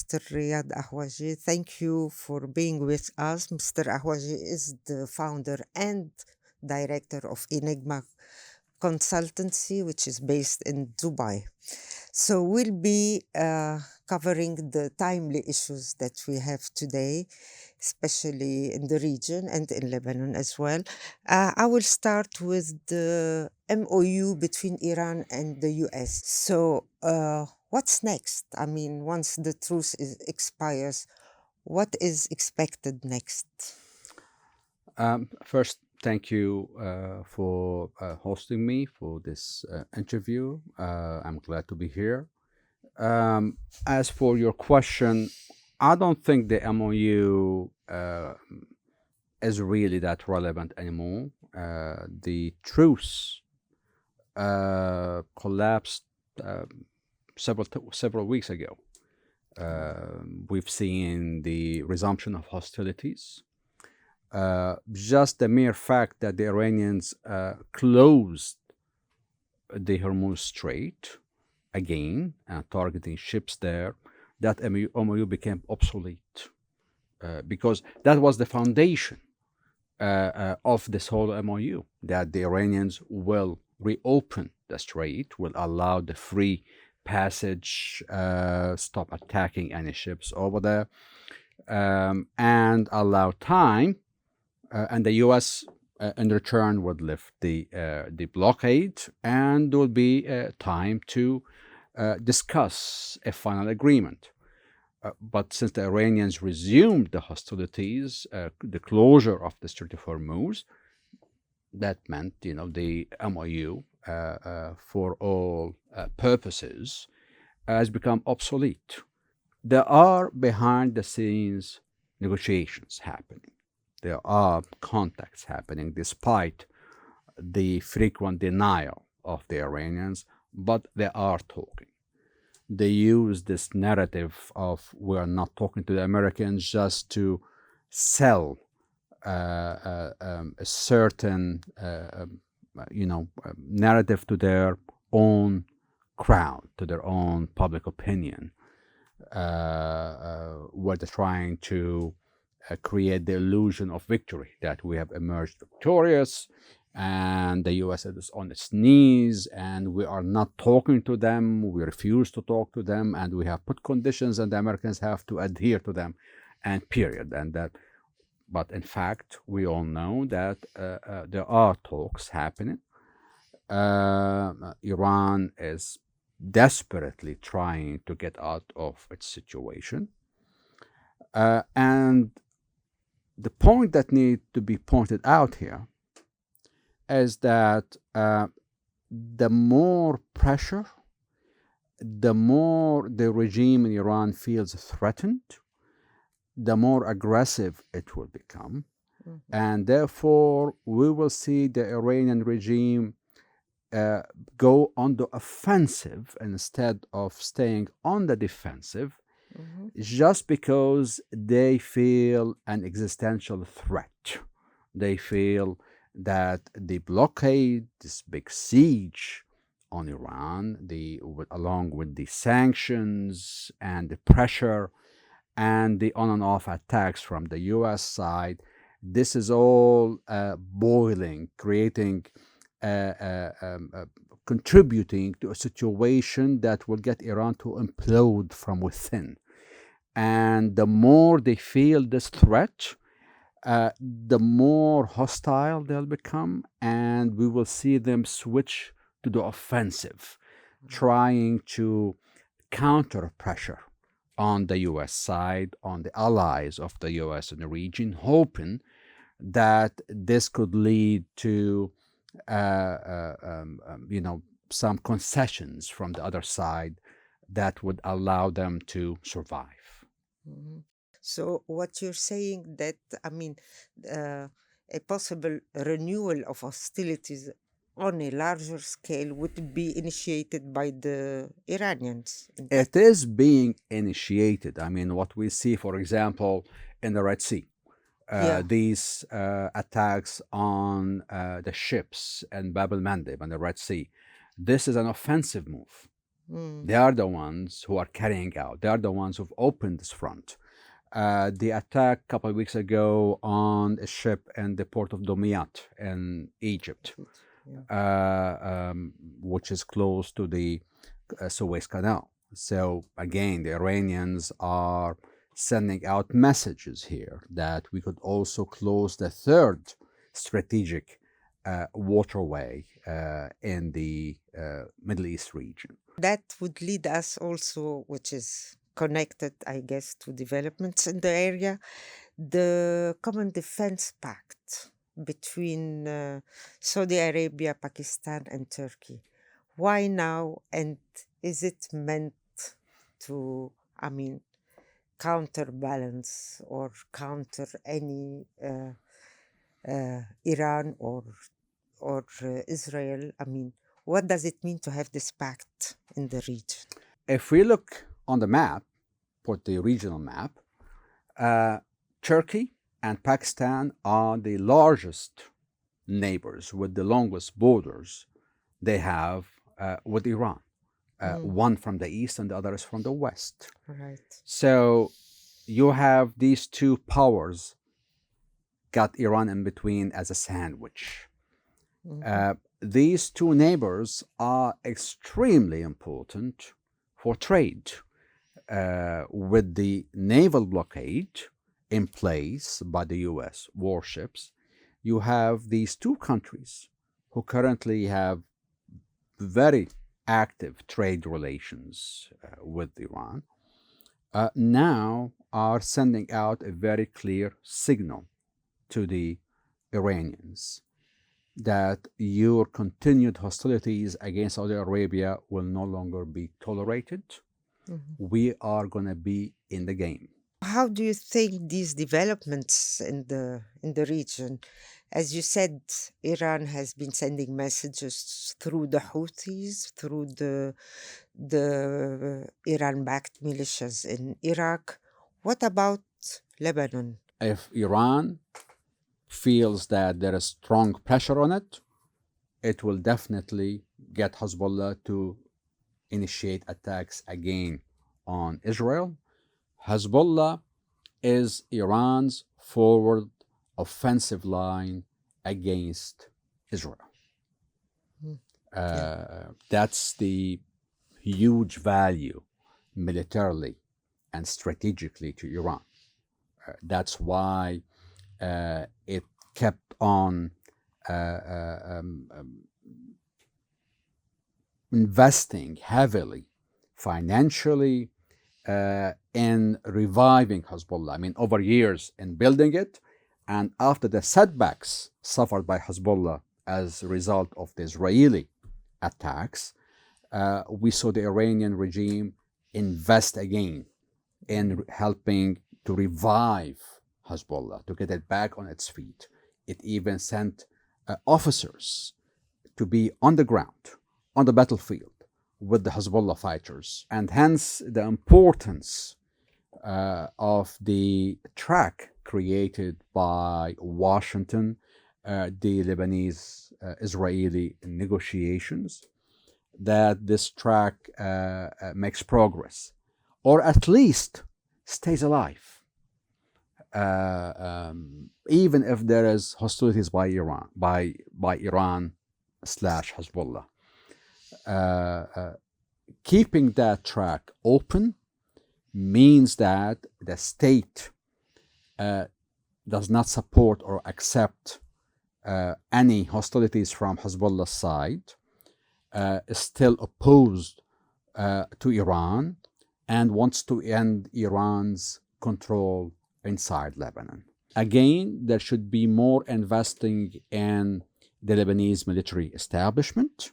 Mr. Riad Kahwaji. Thank you for being with us. Mr. Kahwaji is the founder and director of Enigma Consultancy, which is based in Dubai. So we'll be covering the timely issues that we have today, especially in the region and in Lebanon as well. I will start with the MOU between Iran and the US. So, what's next? I mean, once the expires, what is expected next? First, thank you for hosting me for this interview. I'm glad to be here. As for your question, I don't think the MOU is really that relevant anymore. The truce collapsed several weeks ago. We've seen the resumption of hostilities. Just the mere fact that the Iranians closed the Hormuz Strait again, targeting ships there, that MOU became obsolete because that was the foundation of this whole MOU, that the Iranians will reopen the strait, will allow the free passage, stop attacking any ships over there, and allow time. And the U.S. In return would lift the blockade, and there will be time to discuss a final agreement. But since the Iranians resumed the hostilities, the closure of the Strait of Hormuz, that meant, the MOU for all purposes has become obsolete. There are behind the scenes negotiations happening. There are contacts happening despite the frequent denial of the Iranians, but they are talking. They use this narrative of we're not talking to the Americans just to sell a certain narrative to their own crowd, to their own public opinion, where they're trying to create the illusion of victory, that we have emerged victorious and the US is on its knees and we are not talking to them, we refuse to talk to them, and we have put conditions and the Americans have to adhere to them, and period. But in fact, we all know that there are talks happening. Iran is desperately trying to get out of its situation. And the point that needs to be pointed out here is that the more pressure, the more the regime in Iran feels threatened, the more aggressive it will become. Mm-hmm. And therefore, we will see the Iranian regime go on the offensive instead of staying on the defensive, mm-hmm. just because they feel an existential threat. They feel that the blockade, this big siege on Iran, along with the sanctions and the pressure and the on and off attacks from the US side, this is all boiling, creating, contributing to a situation that will get Iran to implode from within. And the more they feel this threat, the more hostile they'll become, and we will see them switch to the offensive, trying to counter pressure on the US side, on the allies of the US in the region, hoping that this could lead to some concessions from the other side that would allow them to survive. Mm-hmm. So what you're saying that, a possible renewal of hostilities on a larger scale would be initiated by the Iranians? It is being initiated. What we see, for example, in the Red Sea, these attacks on the ships in Bab el-Mandeb and the Red Sea, this is an offensive move. They are the ones who are carrying out. They are the ones who've opened this front. The attack a couple of weeks ago on a ship in the port of Dumyat in Egypt, which is close to the Suez Canal. So again, the Iranians are sending out messages here that we could also close the third strategic waterway in the Middle East region. That would lead us also, which is connected, I guess, to developments in the area, the Common Defense Pact between Saudi Arabia, Pakistan, and Turkey. Why now? And is it meant to, I mean, counterbalance or counter any Iran or Israel? I mean, what does it mean to have this pact in the region? If we look on the map, put the regional map, Turkey and Pakistan are the largest neighbors with the longest borders they have with Iran. One from the east and the other is from the west. Right. So you have these two powers got Iran in between as a sandwich. These two neighbors are extremely important for trade. With the naval blockade in place by the US warships, you have these two countries who currently have very active trade relations with Iran, now are sending out a very clear signal to the Iranians that your continued hostilities against Saudi Arabia will no longer be tolerated. We are going to be in the game. How do you think these developments in the region, as you said, Iran has been sending messages through the Houthis, through the Iran-backed militias in Iraq. What about Lebanon? If Iran feels that there is strong pressure on it, it will definitely get Hezbollah to initiate attacks again on Israel. Hezbollah is Iran's forward offensive line against Israel. That's the huge value militarily and strategically to Iran. That's why it kept on investing heavily financially in reviving Hezbollah. I mean, over years in building it, and after the setbacks suffered by Hezbollah as a result of the Israeli attacks, we saw the Iranian regime invest again in helping to revive Hezbollah, to get it back on its feet. It even sent officers to be on the ground, on the battlefield with the Hezbollah fighters, and hence the importance of the track created by Washington, the Lebanese-Israeli negotiations, that this track makes progress, or at least stays alive, even if there is hostilities by Iran slash Hezbollah. Keeping that track open means that the state does not support or accept any hostilities from Hezbollah's side, is still opposed to Iran, and wants to end Iran's control inside Lebanon. Again, there should be more investing in the Lebanese military establishment.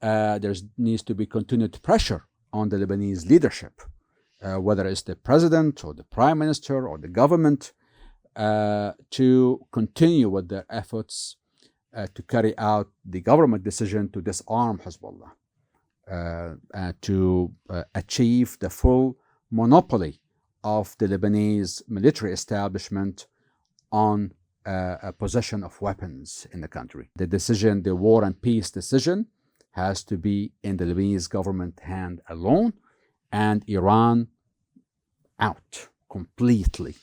There needs to be continued pressure on the Lebanese leadership, whether it's the president or the prime minister or the government, to continue with their efforts to carry out the government decision to disarm Hezbollah, to achieve the full monopoly of the Lebanese military establishment on possession of weapons in the country. The decision, the war and peace decision, has to be in the Lebanese government hand alone, and Iran out completely.